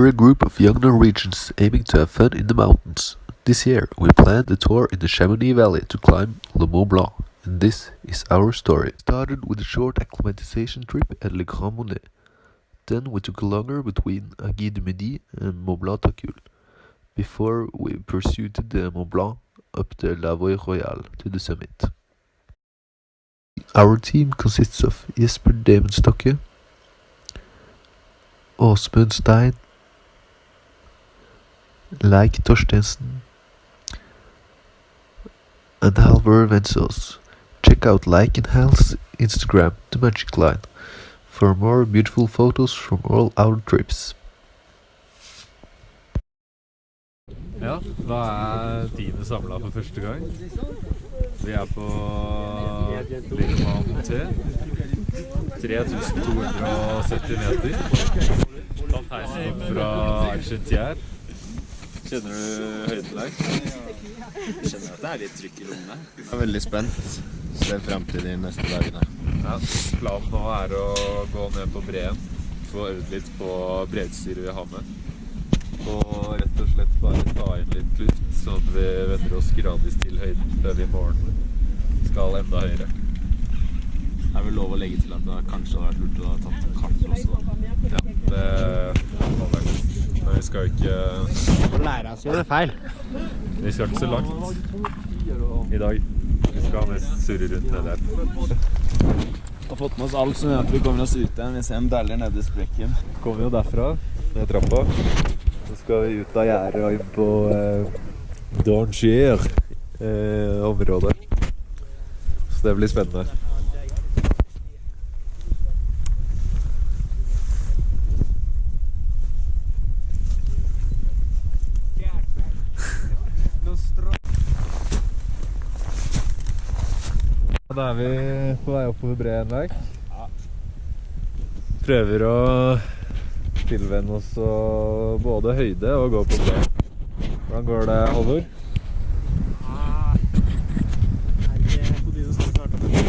We're a group of young Norwegians aiming to have fun in the mountains. This year, we planned a tour in the Chamonix Valley to climb Le Mont Blanc, and this is our story. It started with a short acclimatization trip at Le Grand Monet. Then we took a longer between Aiguille du Midi and Mont Blanc Tacul, before we pursued the Mont Blanc up the La Voie Royale to the summit. Our team consists of Jesper Damon Stokke, Åsmund Stein, Leik Torstensen, and Halvor Vensås. Check out Leik and Hal's Instagram, The Magic Line, for more beautiful photos from all our trips. Ja, da teamet samlet for første gang. Vi på Le Grand Monet, 3270 meter. Tatt heisen opp fra Argentière. Kjenner du høyden, Leik? Jeg kjenner at det litt trykk i lungene. Jeg veldig spent. Ser frem til de neste dagene. Ja, planen nå å gå ned på breen, få øvd litt på bredstyret vi har med. Og rett og slett bare ta inn litt luft, sånn at vi vender oss gradvis til høyden før vi i morgen skal enda høyere. Jeg vil lov å legge til at det kanskje har vært lurt å ha tatt kart også. Ja, det må være best. Men vi skal jo ikke... Lære oss jo det feil. Vi skal ikke så langt i dag. Vi skal mest surre rundt ned der. Vi har fått med oss alt som gjør at vi kommer oss ut igjen. Vi ser en daller nede i sprekken. Kommer jo derfra, ned trappa. Så skal vi ut av gjerdet og inn på Danger-området. Så det blir spennende. Da vi på vei oppover breen, Leik. Prøver å tilvenne oss både høyde og gå på breen. Hvordan går det, Halvor? Det på de som startet med det.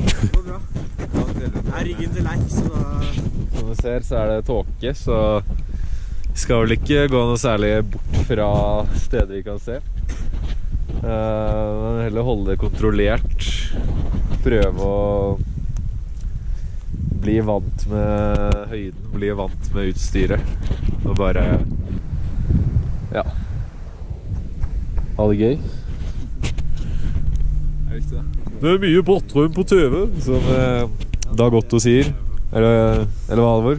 Det går bra. Ryggen til Leik, så da... Som du ser så det tåke, så vi skal vel ikke gå noe særlig bort fra steder vi kan se. Men heller holde det kontrollert, prøve å bli vant med høyden, bli vant med utstyret og bare ja, ha det gøy. Det mye brattere på TV, som Dag Otto sier, eller hva, Halvor?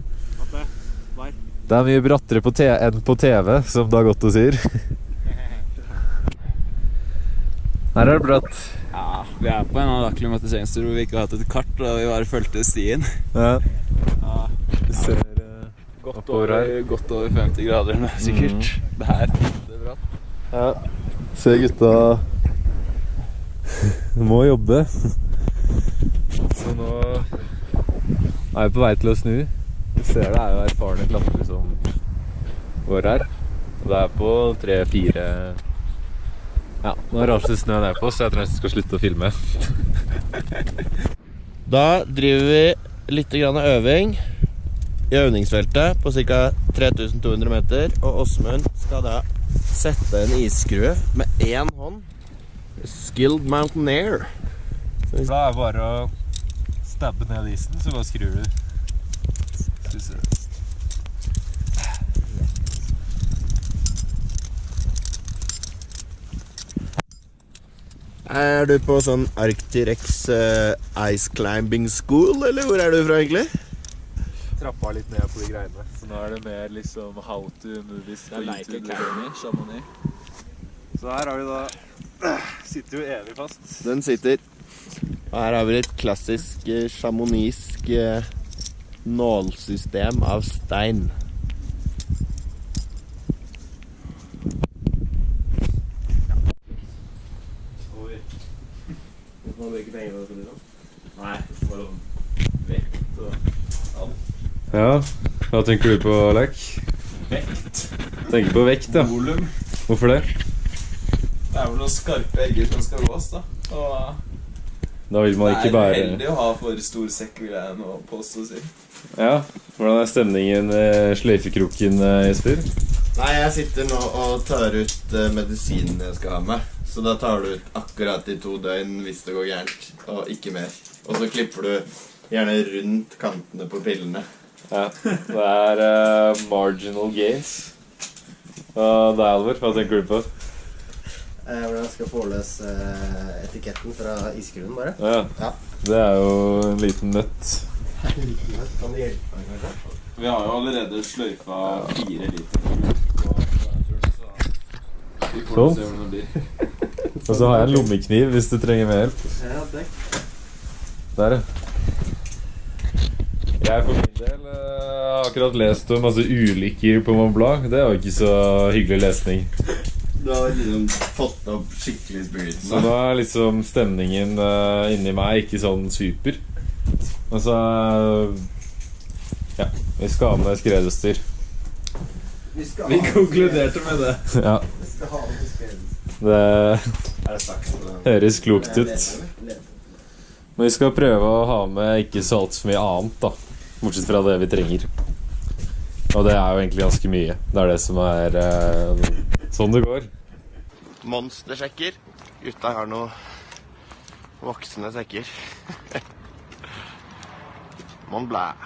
Det mye brattere enn på TV, som Dag Otto sier. Her det bratt. Ja, vi på en av akklimatiseringstur hvor vi ikke har hatt et kart, og vi bare følte stien. Ja. Du ser godt over 50 grader nå, sikkert. Det er bratt. Ja. Se gutta må jobbe. Så nå vi på vei til å snu. Du ser det jo erfarne klatre som går her. Og det på 3-4... Ja, nå raser snø ned på, så jeg tror jeg skal slutte å filme. Da driver vi litt grann øving i øvningsfeltet på ca. 3200 meter, og Åsmund skal da sette en isskrue med én hånd. Skilled Mountaineer. Så da det bare å stabbe ned isen, så bare skrur du. Skal vi se. Du på sånn Arctirex Ice Climbing School, eller hvor du fra egentlig? Trappa litt ned på de greiene, så nå det mer liksom how to move this på YouTube. Chamonix. Så her har vi da, sitter jo evig fast. Den sitter. Og her har vi et klassisk chamonixsk nålsystem av stein. Må du ikke penger på det? Nei, bare vekt og alt. Ja, hva tenker du på, Leik? Vekt. Tenker på vekt, ja. Volum. Hvorfor det? Det vel noen skarpe egger som skal gås, da. Og Da vil man ikke bare... Det heldig å ha for stor sekk, vil jeg nå påstå å si. Ja, hvordan stemningen sløyfekroken, Jesper? Nei, jeg sitter nå og tar ut medisinen jeg skal ha med. Så da tar du ut akkurat i 2 døgn hvis det går gærent, og ikke mer. Og så klipper du gjerne rundt kantene på pillene. Ja, det marginal gains. Det Alvar, hva tenker du på? Hvordan jeg skal få løs etiketten fra iskruen bare. Ja, det jo en liten nøtt. Kan det hjelpe meg kanskje? Vi har jo allerede sløyfa 4 liter. Vi får Sånn. se hvordan det blir. Og så har jeg en lommekniv hvis du trenger mer hjelp. Ja, takk. Der, Jeg for min del har akkurat lest om masse ulykker på Mont Blanc. Det jo ikke så hyggelig lesning. Du har liksom fått opp skikkelig spiriten. Så nå liksom stemningen inni meg ikke sånn super. Og så ja, vi skal ha med skredutstyr. Vi konkluderte med det. Ja, Vi skal ha med skrevet. det høres klokt ut. Men vi skal prøve å ha med ikke så alt for mye annet da, bortsett fra det vi trenger. Og det jo egentlig ganske mye. Det det som sånn det går. Monstersjekker. Gutta har noen voksne sekker. Mont Blanc.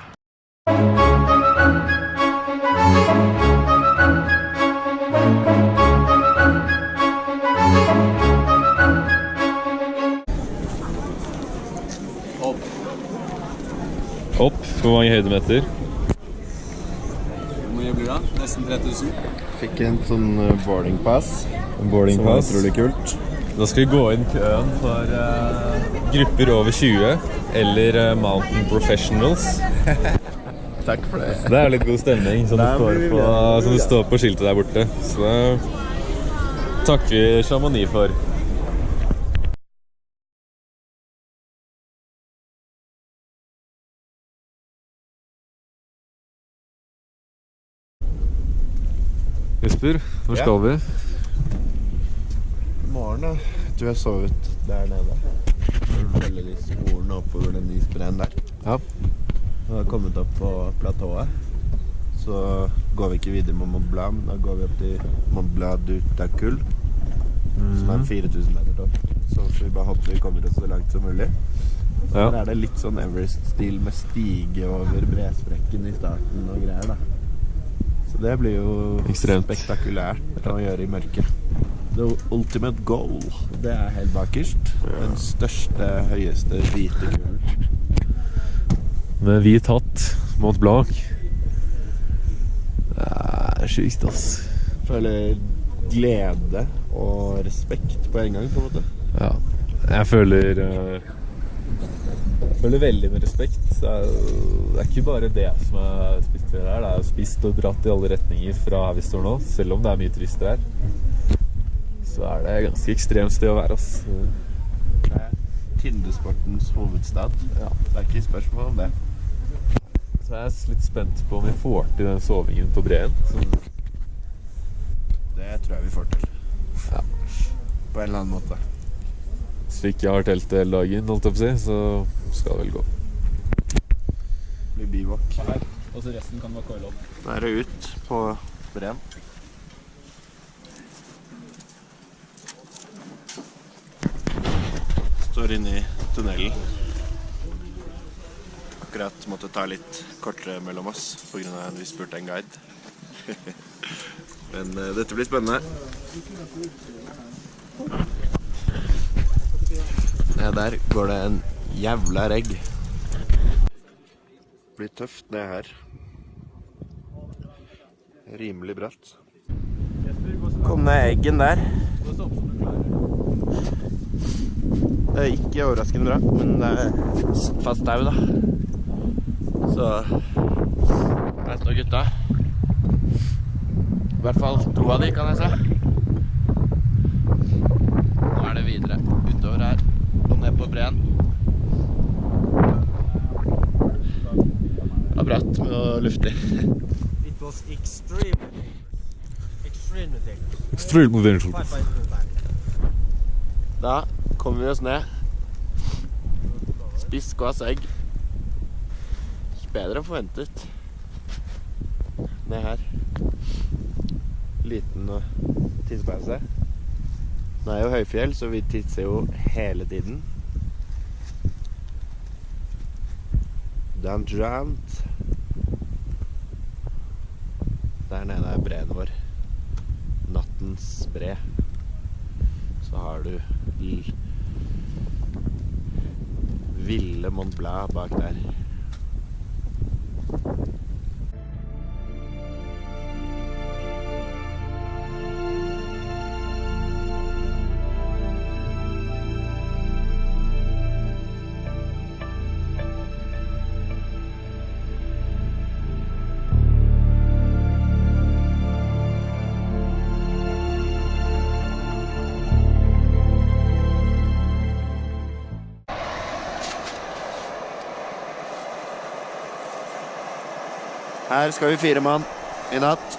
Opp, hvor mange høydemeter? Hvor mye blir det? Nesten 3000. Fikk en sånn boarding pass. En boarding Som var pass. utrolig kult. Da skal vi gå inn køen for grupper over 20 eller Mountain Professionals. Takk for det. Det litt god stemning, som det står på skiltet der borte. Så det takker vi Chamonix for. Jesper, hvor skal vi? I morgen da. Jeg tror jeg så ut der nede. Følger de sporene oppover den isbreen der. Ja. Når vi har kommet opp på platået, så går vi ikke videre med Mont Blanc, men da går vi opp til Mont Blanc du Tacul, som 4000 meter topp. Så får vi bare håpe vi kommer oss så langt som mulig. Ja. Der det litt sånn Everest-stil med stige over bresprekken i starten og greier da. Så det blir jo Ekstremt. spektakulært å gjøre i mørket. The ultimate goal, det helt bakerst. Den største, høyeste hvite kulen. Med hvit hatt, Mont Blanc. Det sykt, ass. Føler glede og respekt på en gang, på en måte. Ja, jeg føler veldig med respekt. Det ikke bare det som spist for her. Det jo spist og dratt i alle retninger fra her vi står nå, selv om det mye turister her. Så det ganske ekstremt sted å være, ass. Det Tindesportens hovedstad. Ja, det ikke spørsmål om det. Så jeg litt spent på om vi får til den sovingen på breen. Det tror jeg vi får til. Ja. På en eller annen måte. Slik jeg har telt hele dagen, holdt jeg på å si, så skal det vel gå. Det blir bivåk. Og så resten kan bare coile opp. Nå det ut på breen. Står inne i tunnelen. Akkurat måtte ta litt kortere mellom oss på grunn av at vi spurte en guide. Men dette blir spennende. Der går det en jævla regg. Det blir tøft det her. Rimelig bratt. Kom ned eggen der. Det ikke overraskende bra, men det fast stau da. Så der står gutta. I hvert fall 2 av de, kan jeg se. Nå det videre utover her og ned på breen. Det var bratt og luftig. It was extremely dangerous. Extremely dangerous. Da kommer vi oss ned. Spiss, gås, egg. bedre enn forventet. Det her. Liten tissepause. Det er jo høyfjell, så vi tisser jo hele tiden. Dangerant. Der nede er breen vår. Nattens bre. Så har du ville Mont Blanc bak der. Her skal vi 4 mann i natt.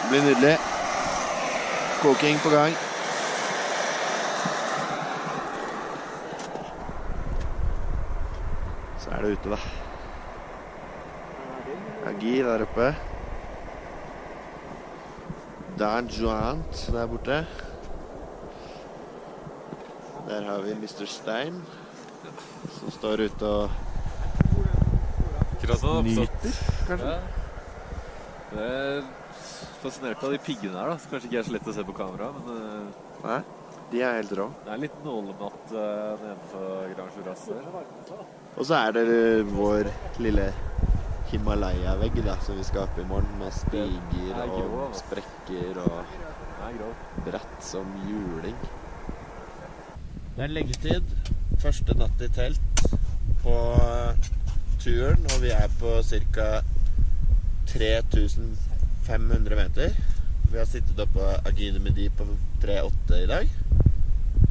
Det blir nydelig. Koking på gang. Så er det ute da. Agi der oppe. Dangerant der borte. Der har vi Mr. Stein, som står ute og nyter, kanskje? Ja. Det er fascinert av de piggene her da, som kanskje ikke er så lett å se på kamera, men Nei, de er helt rå. det er litt nålenatt nedenfor Gran Juras der. Og så er det vår lille Himalaya-vegg da, som vi skal opp i morgen, med stiger og sprekker og bratt som juling. Det er leggetid, første natt i telt på turen, og vi er på ca. 3500 meter. Vi har sittet oppe på Agide Midi på 3,8 i dag.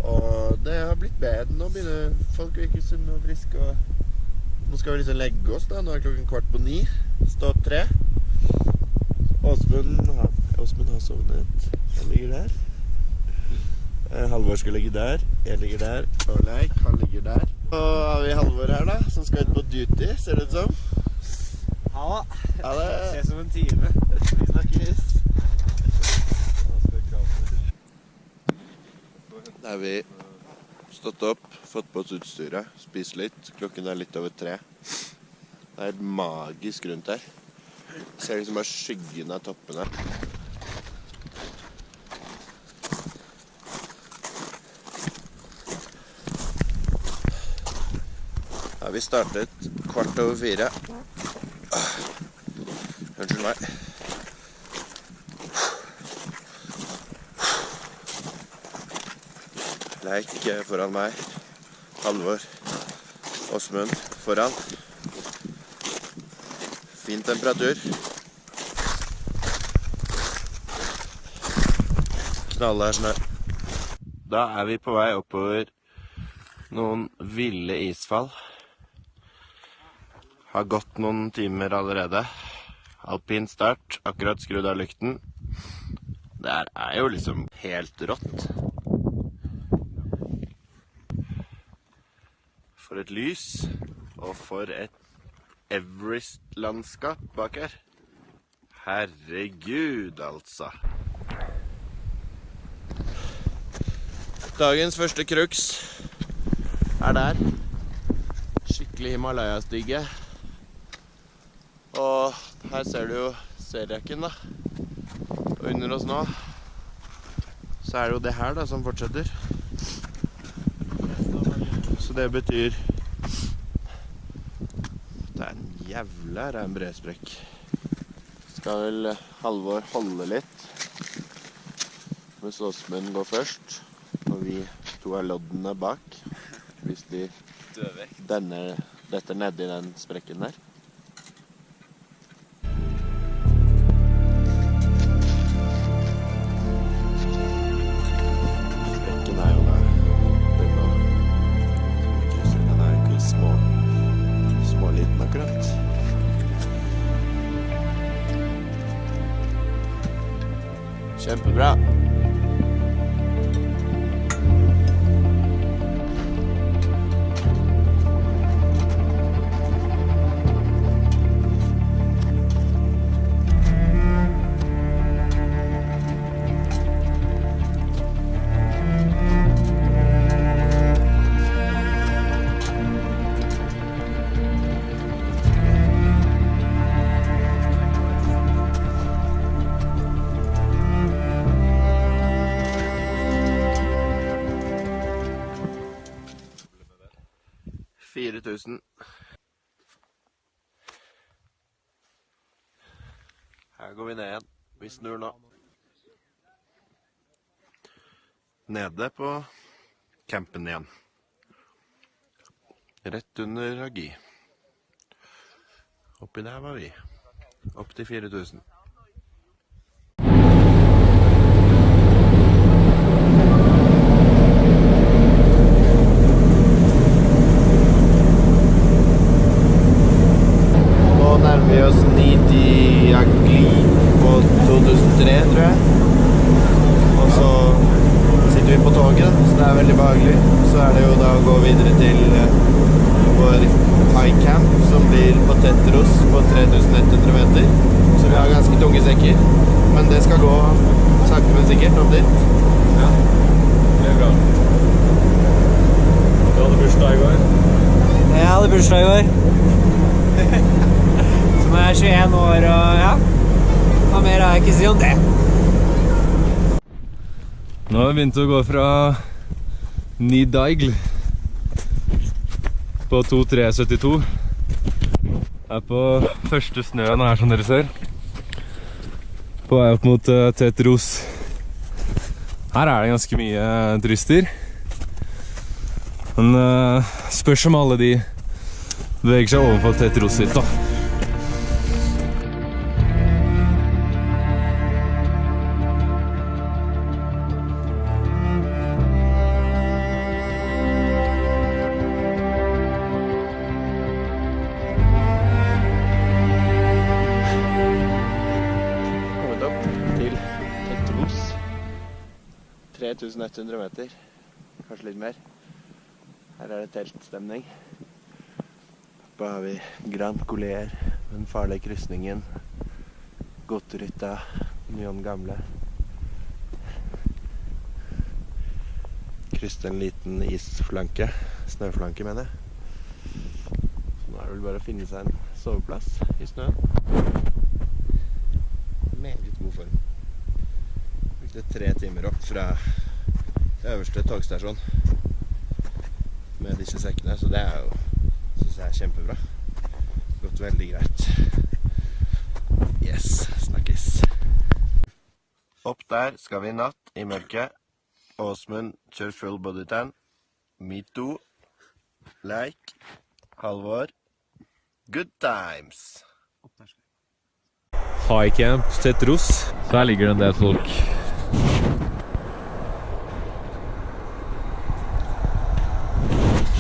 Og det har blitt bedre. Nå begynner folk virke sunne og friske. Og nå skal vi liksom legge oss da. Nå er klokken 8:15. Stå opp 3. Åsmund har sovnet. Han ligger der. Halvor skal ligge der. Jeg ligger der. Og Leik, han ligger der. Og har vi Halvor her da, som skal ut på duty, ser det ut som. Ja, Ja, det ser som en time. Vi snakkes. Da har vi stått opp, fått på oss utstyret, spist litt. Klokken er litt over 3. Det er helt magisk rundt her. Jeg ser liksom bare skyggen av toppene. Da har vi startet 4:15. Unnskyld meg. Leik foran meg. Halvor. Åsmund foran. Fin temperatur. Knallhard snø. Da er vi på vei oppover noen ville isfall. Har gått noen timer allerede. Alpin start, akkurat skrudd av lykten. Det er jo liksom helt rått. For et lys, og for et Everest-landskap bak her. Herregud, altså. Dagens første crux er der. Skikkelig Himalaya-stige. Og her ser du jo seriekken da. Og under oss nå, så er det jo det her da som fortsetter. Så det betyr det er en jævla en bredsprekk. Skal vel Halvor holde litt, mens Åsmund går først, og vi to er loddene bak, hvis de detter nedi den sprekken der. Sprekken er jo da den er ikke småliten akkurat. Kjempebra. 4000. Her går vi ned igjen. Vi snur nå. Nede på campen igjen. Rett under Agi. Oppi der var vi. Opp til 4000. Nå nærmer vi oss Nidi Agli på 2003, tror jeg. Og så sitter vi på toget, så det er veldig behagelig. Så er det jo da å gå videre til vår high camp, som blir på Tetros på 3100 meter. Så vi har ganske tunge sekker, men det skal gå sakte men sikkert opp dit. Ja, det bra. Du hadde bursdag i går? Jeg hadde bursdag i går. Så nå er jeg 21 år, og ja. Hva mer har jeg ikke si om det? Nå har vi begynt å gå fra Nidaigl på 2372. Her på første snøen her, som dere ser. På vei opp mot Tetros. Her er det ganske mye turister. Men spørs om alle de beveger seg overfor Tetros sitt da. Kommet opp til Tetros. 3100 meter. Kanskje litt mer. Her er det teltstemning. Oppe har vi Grand Collier, den farlige krysningen. Gotterytta, Nyon Gamle. Krysset en liten isflanke, snøflanke mener jeg. Så nå er det vel bare å finne seg en soveplass i snøen. Meget god form. Brukte 3 timer opp fra øverste togstasjon med disse sekkene, så det er jo, synes jeg er kjempebra. Gått veldig greit. Yes, snakkes. Opp der skal vi i natt i mørket. Åsmund kjører full body tan. Mito, Leik, Halvor. Good times! High Camp Tetros. Der ligger det en del folk.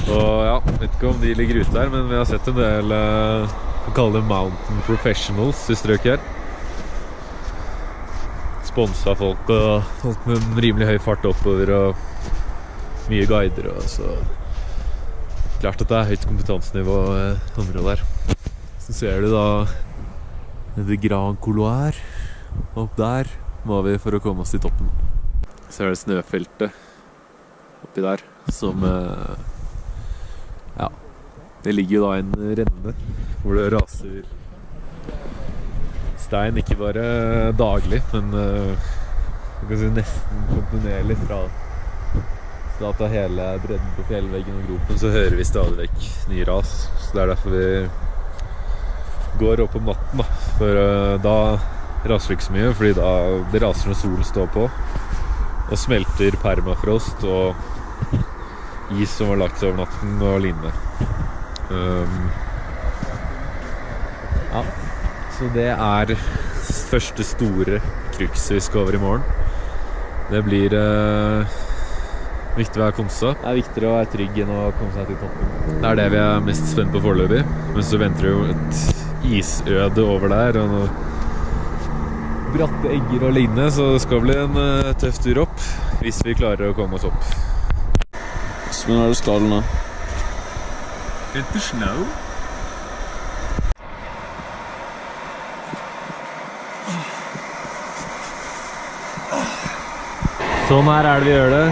Og ja, vet ikke om de ligger ute her, men vi har sett en del, vi kaller det Mountain Professionals i strøk her. Sponset folk og folk med en rimelig høy fart oppover og mye guider og så. Klart at det er høyt kompetansenivå i området her. Så ser du da det Grand Couloir. Opp der må vi for å komme oss til toppen. Så er det snøfeltet oppi der som ja, det ligger jo da en renne hvor det raser stein, ikke bare daglig, men jeg kan si nesten kontinuerlig fra start av hele bredden på fjellveggen og gropen, så hører vi stadig vekk nye ras. Så det er derfor vi går opp om natten da, for da raser det ikke så mye, fordi da det raser når solen står på og smelter permafrost og is som var lagt seg over natten og lignende. Ja, så det er første store kruks vi skal over i morgen. Det blir viktig å være konsa. Det er viktigere å være trygg enn å komme seg til toppen. Det er det vi er mest spent på foreløpig, men så venter jo et isøde over der og noe bratte egger og lignende, så det skal bli en tøff tur opp hvis vi klarer å komme oss opp. Men hva er det skal nå? Etter snow. Sånn her er det vi gjør det.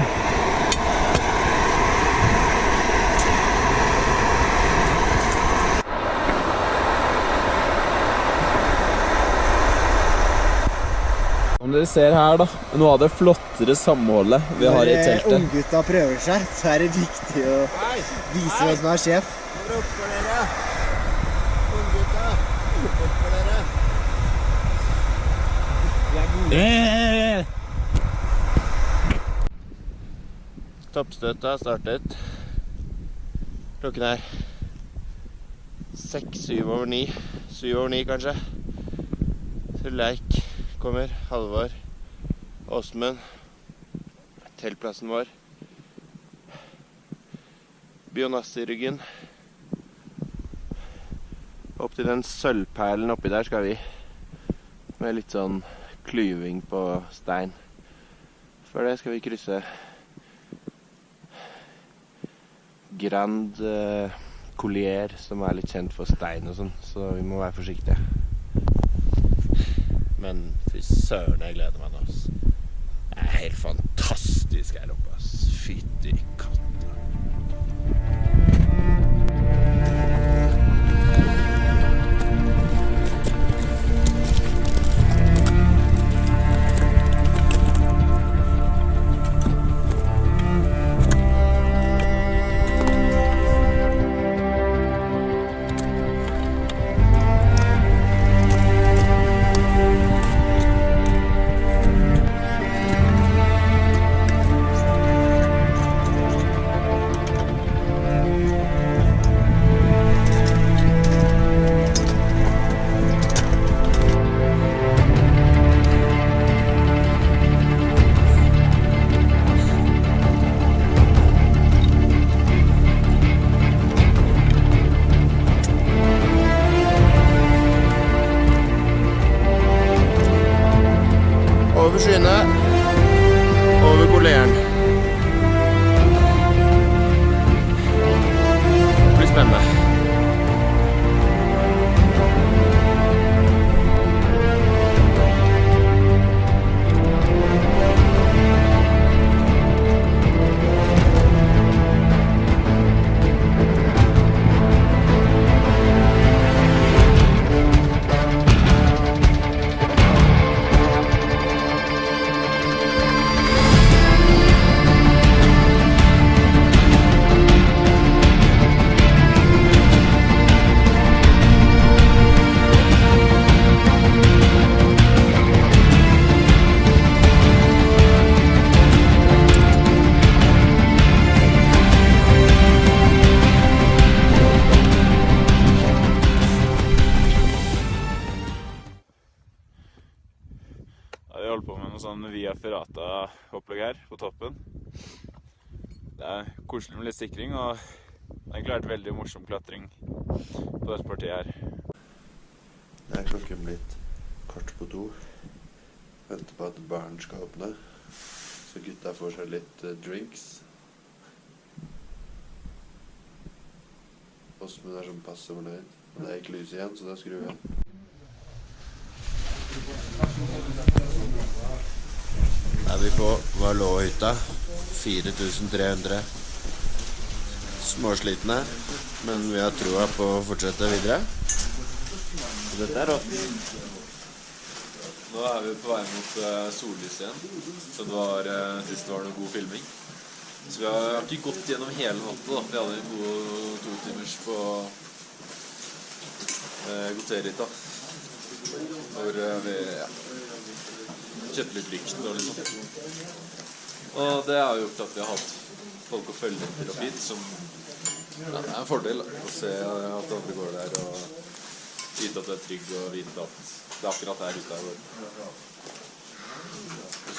Som dere ser her da, noe av det flottere samholdet vi har i teltet. Når unggutta prøver seg, så er det viktig å vise hvem som er sjef. Opp for dere! Unggutta! Opp for dere! Toppstøtet har startet. Klokken er 6-7 over 9. 7 over 9 kanskje. Leik kommer, Halvor, Åsmund, teltplassen vår. Bionassi i ryggen. Opp til den sølvperlen oppi der skal vi. Med litt sånn klyving på stein. Før det skal vi krysse Grand Collier, som er litt kjent for stein og sånn, så vi må være forsiktige. Men fy søren, jeg gleder meg nå. Det er helt fantastisk her oppe, ass. Fytti katta. Over skyene, over Collieren. Det blir spennende. Vi holder på med noe sånn via ferrata-opplegg her på toppen. Det er koselig med litt sikring, og det har egentlig vært veldig morsom klatring på dette partiet her. Det er klokken blitt 1:15. Venter på at baren skal åpne, så gutta får seg litt drinks. Åsmund er som passe fornøyd. Det er ikke lys igjen, så da skrur vi. Er vi på Valåhytta, 4300. Småslitne, men vi har troa på å fortsette videre. Så dette er rått. Nå er vi på vei mot sollys igjen, så det var sist det var noe god filming. Så vi har ikke gått gjennom hele natten da. Vi hadde en god 2 timers på Goterita, hvor vi kjøpte litt lykt og litt sånt. Og det har gjort at vi har hatt folk å følge etter og fint, som det er en fordel å se at andre går der og vite at du er trygg og vite at det er akkurat der ute her.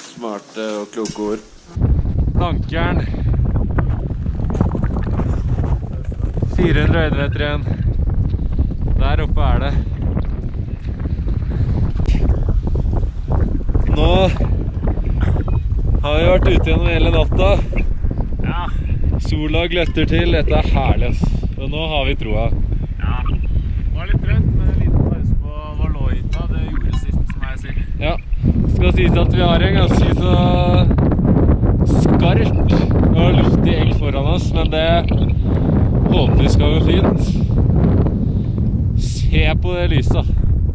Smarte og kloke ord. Plankjern. 400 høydemeter igjen. Der oppe er det. Nå har vi vært ute gjennom hele natta. Ja. Sola gløtter til. Dette er herlig, ass. Og nå har vi troa. Ja, det var litt trønt, men en liten pause på Valåhytta, det gjorde sist, som jeg sier. Ja, skal sies at vi har en ganske så skarpt og luftig egg foran oss, men det håper vi skal gå fint. Se på det lyset.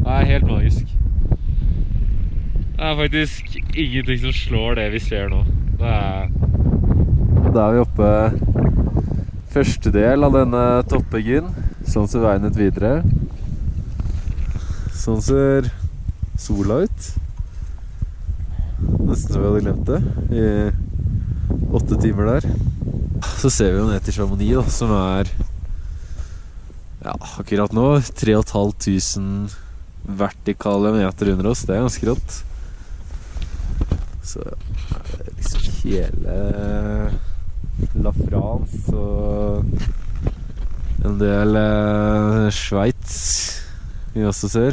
Det er helt magisk. Det er faktisk ingenting som slår det vi ser nå. Da er vi oppe første del av denne toppeggen. Sånn ser veien ut videre. Sånn ser sola ut. Nesten så vi hadde glemt det i 8 timer der. Så ser vi jo ned til Chamonix da, som er akkurat nå 3500 vertikale meter under oss. Det er ganske rått. Så er det liksom hele La France og en del Schweiz vi også ser.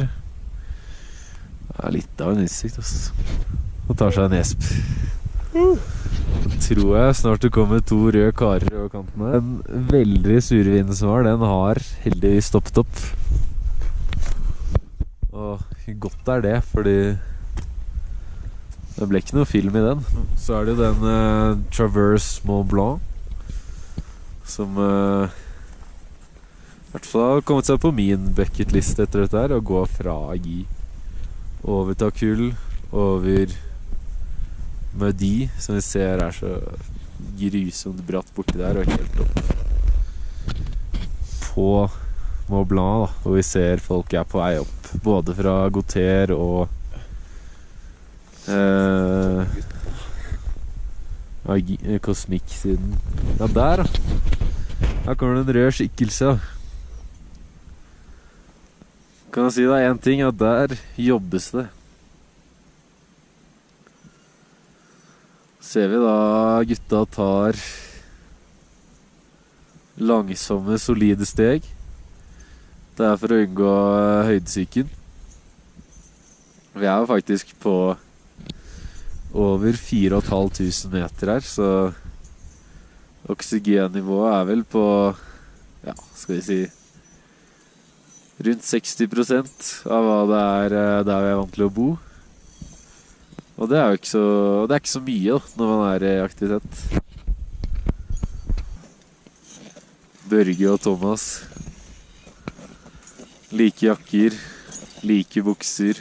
Det er litt av en utsikt, altså. Og tar seg en esp. Tror jeg snart det kommer 2 røde karer over kanten her. Den veldig sure vinden som var, den har heldigvis stoppet opp. Og godt er det, fordi det ble ikke noe film i den. Så er det jo den Traverse Mont Blanc, som i hvert fall har kommet seg på min bucketliste etter dette her, å gå fra Gi over Takul, over Mødi, som vi ser er så grusomt bratt borti der, og helt opp på Mont Blanc da, hvor vi ser folk er på vei opp, både fra Gautier og Kosmikk-siden. Ja, der da. Her kommer det en rød skikkelse. Kan jeg si deg en ting, at der jobbes det. Ser vi da gutta tar langsomme, solide steg. Det er for å unngå høydesyken. Vi er jo faktisk på over 4500 meter her, så oksygennivået er vel på, skal vi si, rundt 60% av hva det er der vi er vant til å bo. Og det er jo ikke så mye da, når man er i aktivitet. Børge og Thomas. Like jakker, like bukser,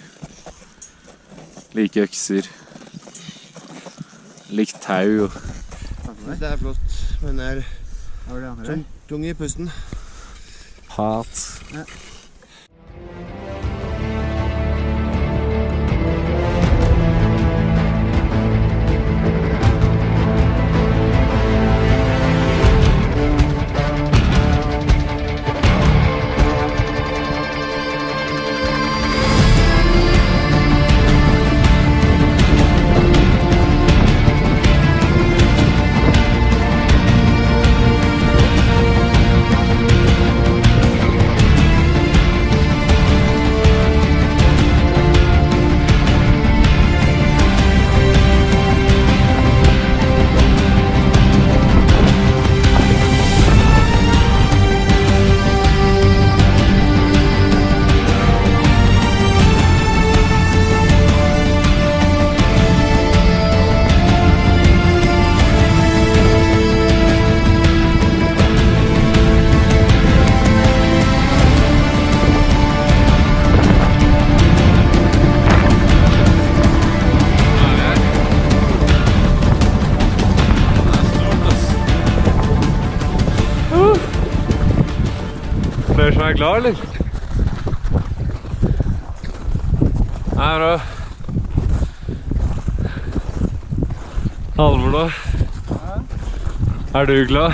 like økser, like tau. Det er flott, men det er tung i pusten. Hat. Ja. Flere som er klar, eller? Nei, bra. Halvor da? Er du klar?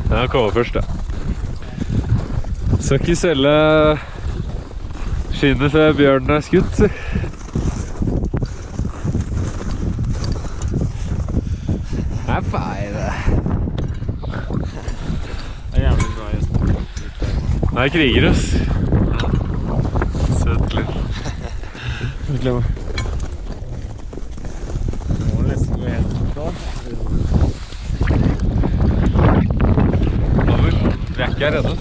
Ja, kommer først da. Skal ikke selge skinnet før bjørnen er skutt. Det er feil det. Det er kriger, ass. Søt litt. Virkelig. Det må nesten gå helt klar. Vi er ikke redde.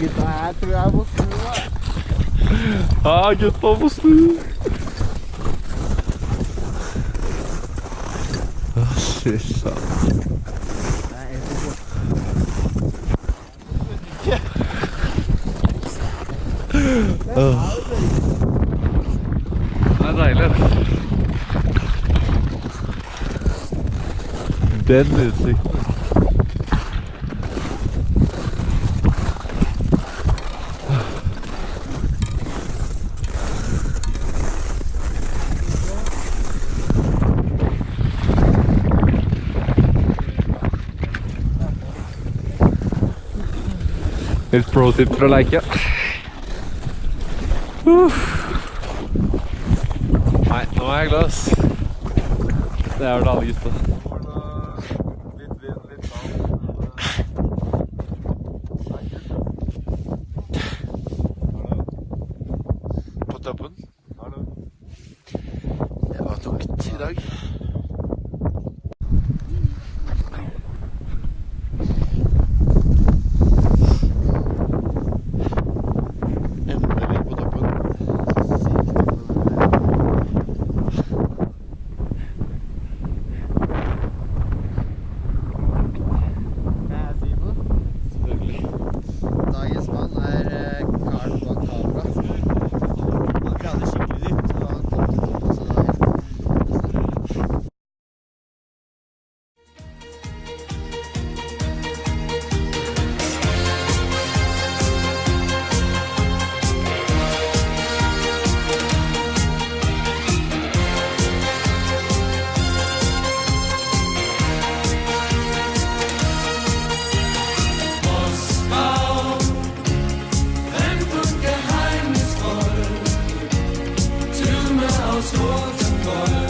Gutta her tror jeg er på snu. Ja, gutta på snu. Fy faen. Det er deilig. Den utsikten. Litt pro-tip fra Leike. Nei, nå er jeg glad, ass. Det er vel alle gutta. På toppen. Det var tungt i dag. Endelig på toppen. Dagens mann er karen bak kamera. Han prater skikkelig dypt, og han kom til toppen, så det var helt fantastisk. Geheimnisvoll, Türme aus Rot und Gold.